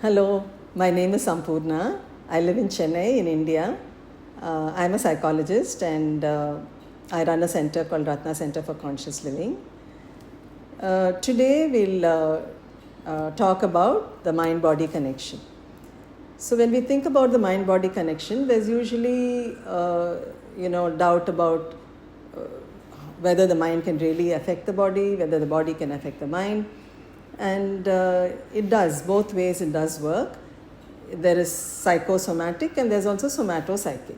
Hello, my name is Sampoorna. I live in Chennai in India. I'm a psychologist and I run a center called Ratna Center for Conscious Living. Today we'll talk about the mind-body connection. So when we think about the mind-body connection, there's usually doubt about whether the mind can really affect the body, whether the body can affect the mind. And it does, both ways it does work. There is psychosomatic and there's also somatopsychic.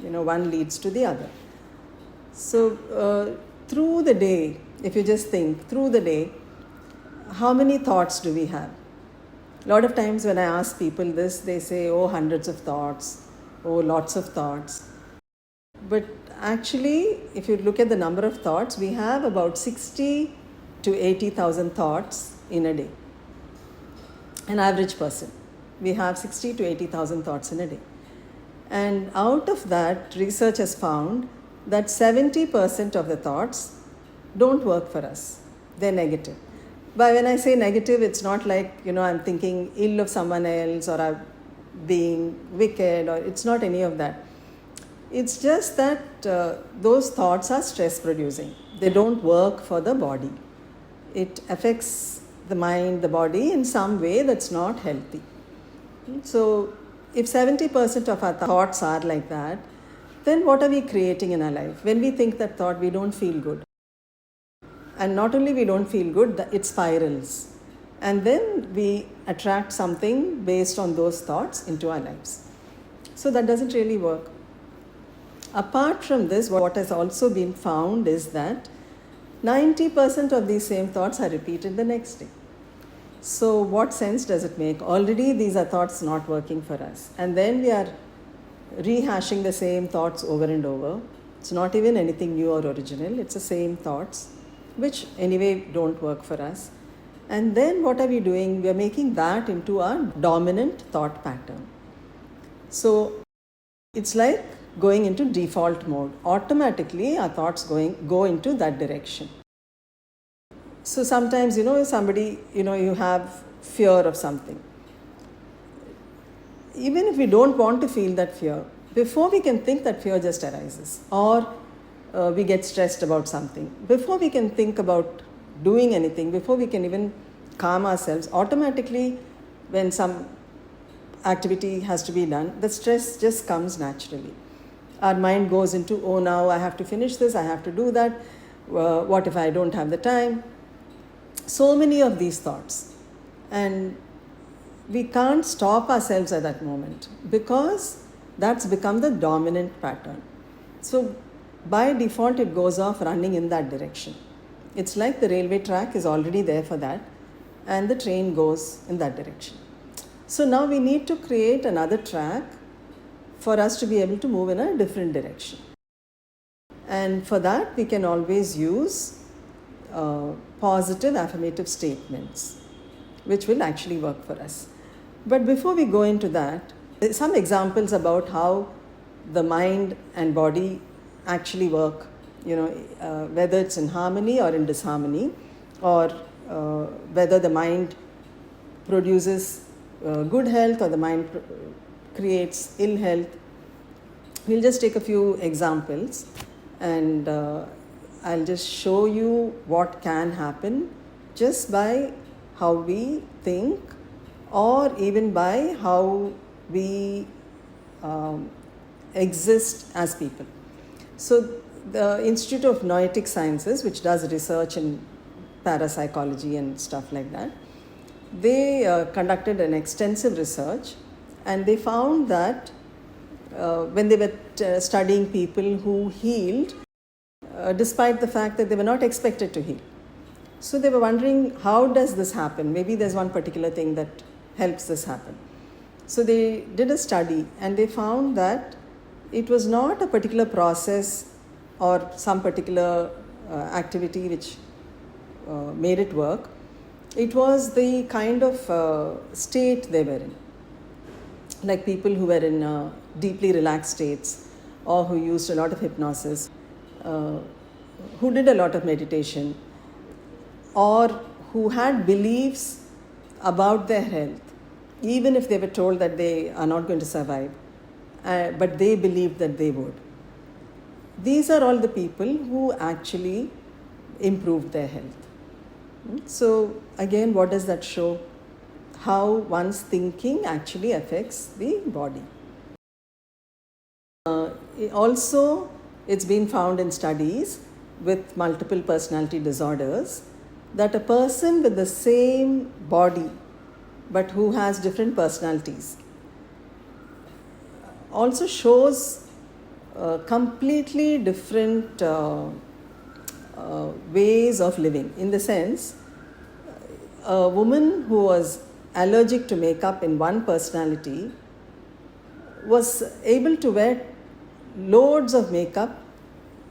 One leads to the other. So through the day, if you just think through the day, how many thoughts do we have? A lot of times when I ask people this, they say, oh, hundreds of thoughts, oh, lots of thoughts. But actually, if you look at the number of thoughts, we have about 60 to 80,000 thoughts in a day. An average person, we have 60 to 80,000 thoughts in a day. And out of that, research has found that 70% of the thoughts don't work for us. They're negative. But when I say negative, it's not like, I'm thinking ill of someone else or I'm being wicked, or it's not any of that. It's just that those thoughts are stress producing. They don't work for the body. It affects the mind, the body in some way that's not healthy. So if 70% of our thoughts are like that, then what are we creating in our life? When we think that thought, we don't feel good. And not only we don't feel good, it spirals. And then we attract something based on those thoughts into our lives. So that doesn't really work. Apart from this, what has also been found is that 90% of these same thoughts are repeated the next day. So what sense does it make? Already these are thoughts not working for us. And then we are rehashing the same thoughts over and over. It's not even anything new or original. It's the same thoughts, which anyway don't work for us. And then what are we doing? We are making that into our dominant thought pattern. So it's like going into default mode. Automatically our thoughts go into that direction. So sometimes, somebody, you have fear of something. Even if we don't want to feel that fear, before we can think, that fear just arises. Or we get stressed about something. Before we can think about doing anything, before we can even calm ourselves, automatically when some activity has to be done, the stress just comes naturally. Our mind goes into, oh, now I have to finish this, I have to do that. What if I don't have the time? So many of these thoughts. And we can't stop ourselves at that moment because that's become the dominant pattern. So by default, it goes off running in that direction. It's like the railway track is already there for that, and the train goes in that direction. So now we need to create another track for us to be able to move in a different direction. And for that, we can always use positive affirmative statements, which will actually work for us. But before we go into that, some examples about how the mind and body actually work, whether it's in harmony or in disharmony, or whether the mind produces good health or the mind creates ill health. We'll just take a few examples and I'll just show you what can happen just by how we think, or even by how we exist as people. So the Institute of Noetic Sciences, which does research in parapsychology and stuff like that, they conducted an extensive research, and they found that when they were studying people who healed, despite the fact that they were not expected to heal. So they were wondering, how does this happen? Maybe there's one particular thing that helps this happen. So they did a study and they found that it was not a particular process or some particular activity which made it work. It was the kind of state they were in. Like people who were in deeply relaxed states, or who used a lot of hypnosis, who did a lot of meditation, or who had beliefs about their health even if they were told that they are not going to survive, but they believed that they would. These are all the people who actually improved their health. So again, what does that show? How one's thinking actually affects the body. Also, it's been found in studies with multiple personality disorders that a person with the same body but who has different personalities also shows completely different ways of living. In the sense, a woman who was allergic to makeup in one personality was able to wear loads of makeup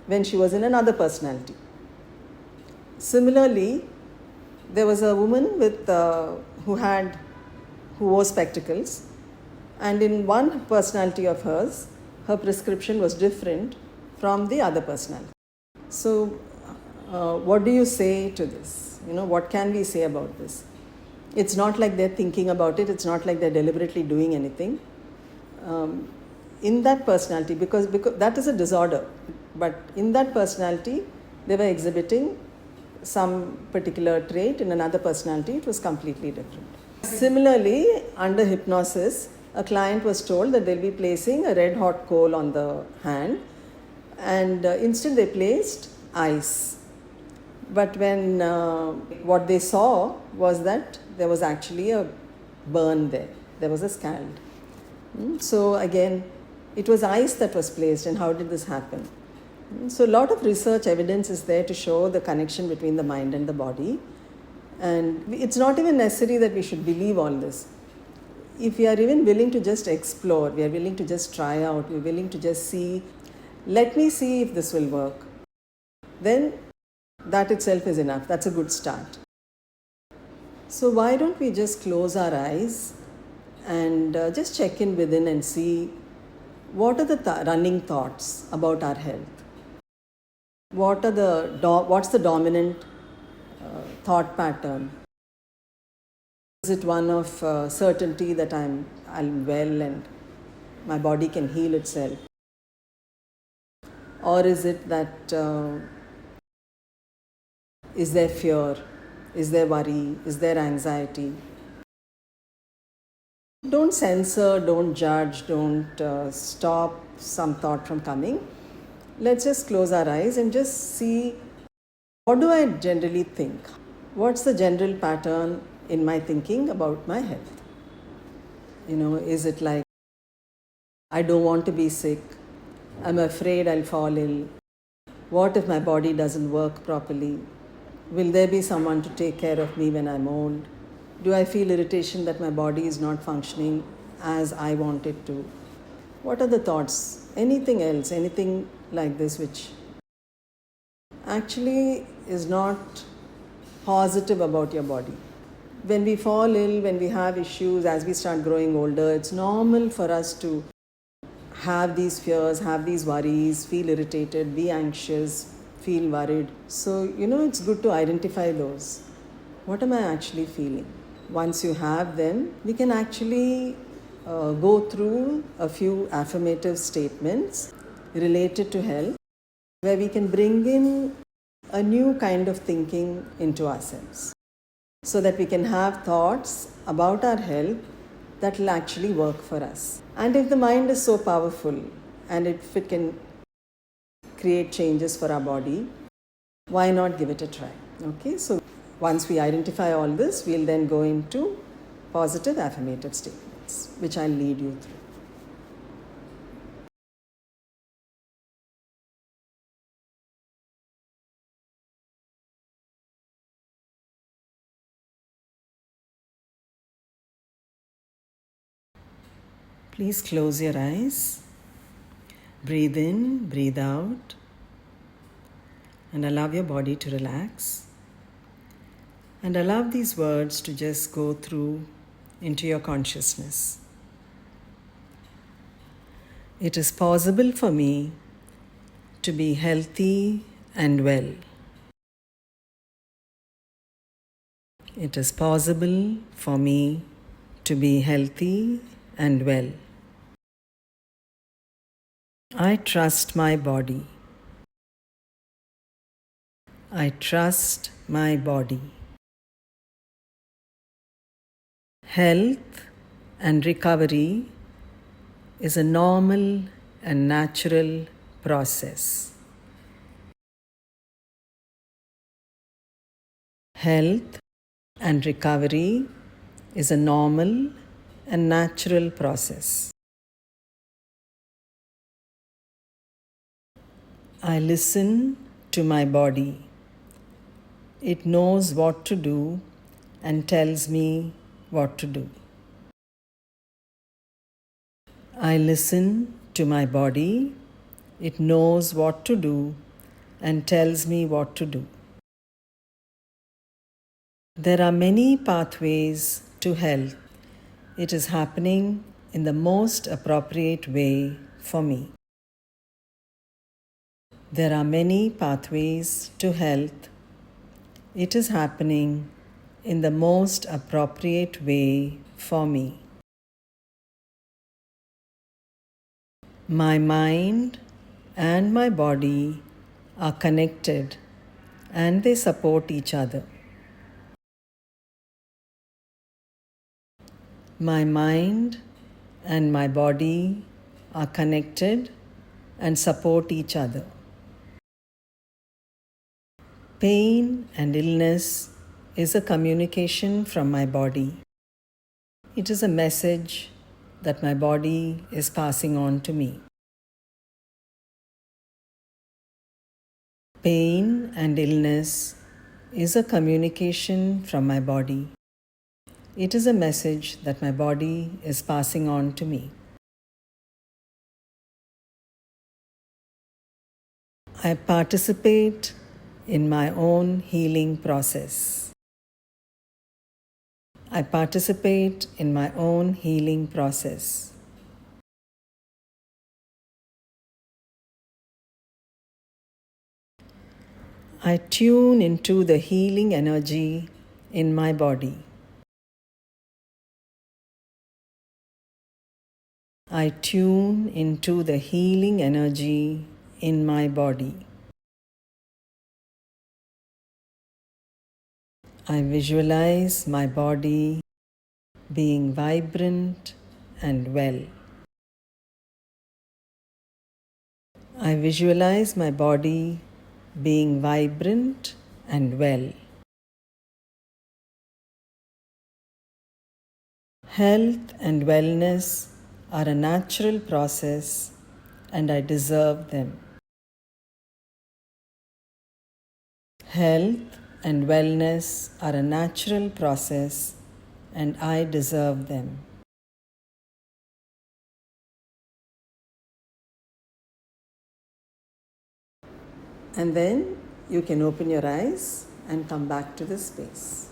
when she was in another personality. Similarly, there was a woman with who wore spectacles, and in one personality of hers, her prescription was different from the other personality. So, what do you say to this? What can we say about this? It's not like they're thinking about it. It's not like they're deliberately doing anything. In that personality, because that is a disorder, but in that personality, they were exhibiting some particular trait. In another personality, it was completely different. Similarly, under hypnosis, a client was told that they'll be placing a red hot coal on the hand, and instead they placed ice. But when what they saw was that there was actually a burn there was a scald. So again, it was ice that was placed, and how did this happen? So a lot of research evidence is there to show the connection between the mind and the body, and it's not even necessary that we should believe all this. If we are even willing to just explore, we are willing to just try out, we are willing to just see, let me see if this will work, then that itself is enough. That's a good start. So why don't we just close our eyes and just check in within and see what are the running thoughts about our health? What's the dominant thought pattern? Is it one of certainty that I'm well and my body can heal itself? Or is it that is there fear? Is there worry? Is there anxiety? Don't censor, don't judge, don't stop some thought from coming. Let's just close our eyes and just see, what do I generally think? What's the general pattern in my thinking about my health? Is it like, I don't want to be sick, I'm afraid I'll fall ill, what if my body doesn't work properly? Will there be someone to take care of me when I'm old? Do I feel irritation that my body is not functioning as I want it to? What are the thoughts? Anything else, anything like this which actually is not positive about your body? When we fall ill, when we have issues, as we start growing older, it's normal for us to have these fears, have these worries, feel irritated, be anxious, feel worried. So, it's good to identify those. What am I actually feeling? Once you have them, we can actually go through a few affirmative statements related to health, where we can bring in a new kind of thinking into ourselves, so that we can have thoughts about our health that will actually work for us. And if the mind is so powerful and if it can create changes for our body, why not give it a try? Okay, so once we identify all this, we'll then go into positive affirmative statements, which I'll lead you through. Please close your eyes, breathe in, breathe out, and allow your body to relax. And allow these words to just go through into your consciousness. It is possible for me to be healthy and well. It is possible for me to be healthy and well. I trust my body. I trust my body. Health and recovery is a normal and natural process. Health and recovery is a normal and natural process. I listen to my body. It knows what to do and tells me what to do. I listen to my body. It knows what to do and tells me what to do. There are many pathways to health. It is happening in the most appropriate way for me. There are many pathways to health. It is happening in the most appropriate way for me. My mind and my body are connected and they support each other. My mind and my body are connected and support each other. Pain and illness is a communication from my body. It is a message that my body is passing on to me. Pain and illness is a communication from my body. It is a message that my body is passing on to me. I participate in my own healing process. I participate in my own healing process. I tune into the healing energy in my body. I tune into the healing energy in my body. I visualize my body being vibrant and well. I visualize my body being vibrant and well. Health and wellness are a natural process and I deserve them. Health and wellness are a natural process and I deserve them. And then you can open your eyes and come back to the space.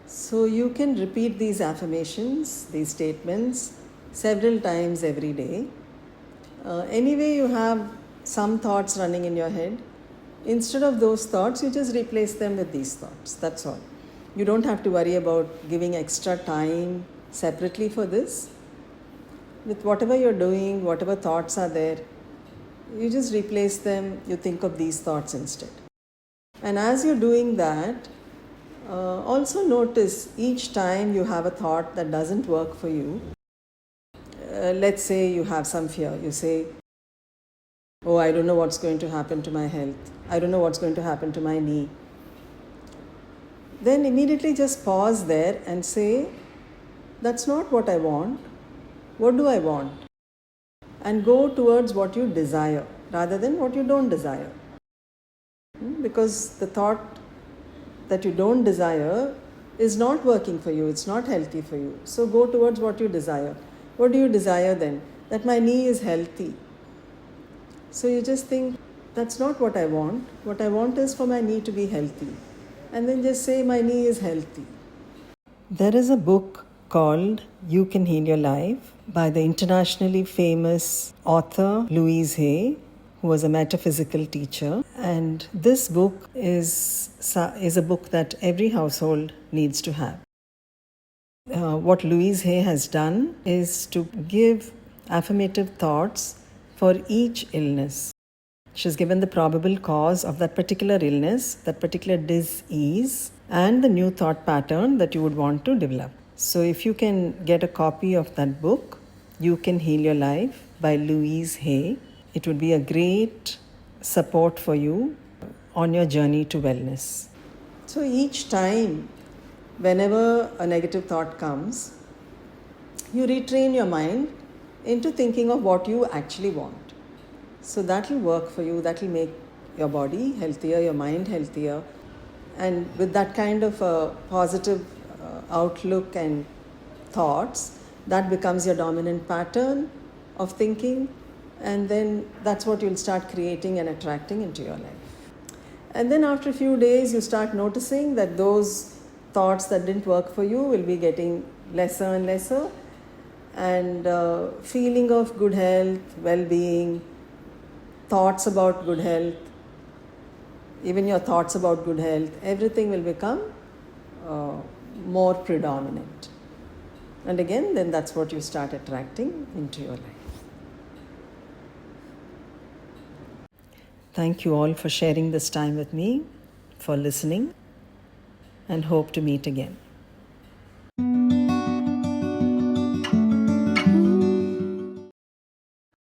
So you can repeat these affirmations, these statements, several times every day. Anyway, you have some thoughts running in your head. Instead of those thoughts, you just replace them with these thoughts. That's all. You don't have to worry about giving extra time separately for this. With whatever you're doing, whatever thoughts are there, you just replace them, you think of these thoughts instead. And as you're doing that, also notice each time you have a thought that doesn't work for you. Let's say you have some fear. You say, oh, I don't know what's going to happen to my health. I don't know what's going to happen to my knee. Then immediately just pause there and say, that's not what I want. What do I want? And go towards what you desire rather than what you don't desire. Because the thought that you don't desire is not working for you, it's not healthy for you. So go towards what you desire. What do you desire then? That my knee is healthy. So you just think, that's not what I want. What I want is for my knee to be healthy. And then just say, my knee is healthy. There is a book called You Can Heal Your Life by the internationally famous author Louise Hay, who was a metaphysical teacher. And this book is a book that every household needs to have. What Louise Hay has done is to give affirmative thoughts for each illness. She's given the probable cause of that particular illness, that particular disease, and the new thought pattern that you would want to develop. So if you can get a copy of that book, You Can Heal Your Life by Louise Hay, it would be a great support for you on your journey to wellness. So each time, whenever a negative thought comes, you retrain your mind into thinking of what you actually want. So that will work for you, that will make your body healthier, your mind healthier. And with that kind of a positive outlook and thoughts, that becomes your dominant pattern of thinking, and then that's what you'll start creating and attracting into your life. And then after a few days, you start noticing that those thoughts that didn't work for you will be getting lesser and lesser, and feeling of good health, well-being, thoughts about good health, even your thoughts about good health, everything will become more predominant. And again, then that's what you start attracting into your life. Thank you all for sharing this time with me, for listening, and hope to meet again.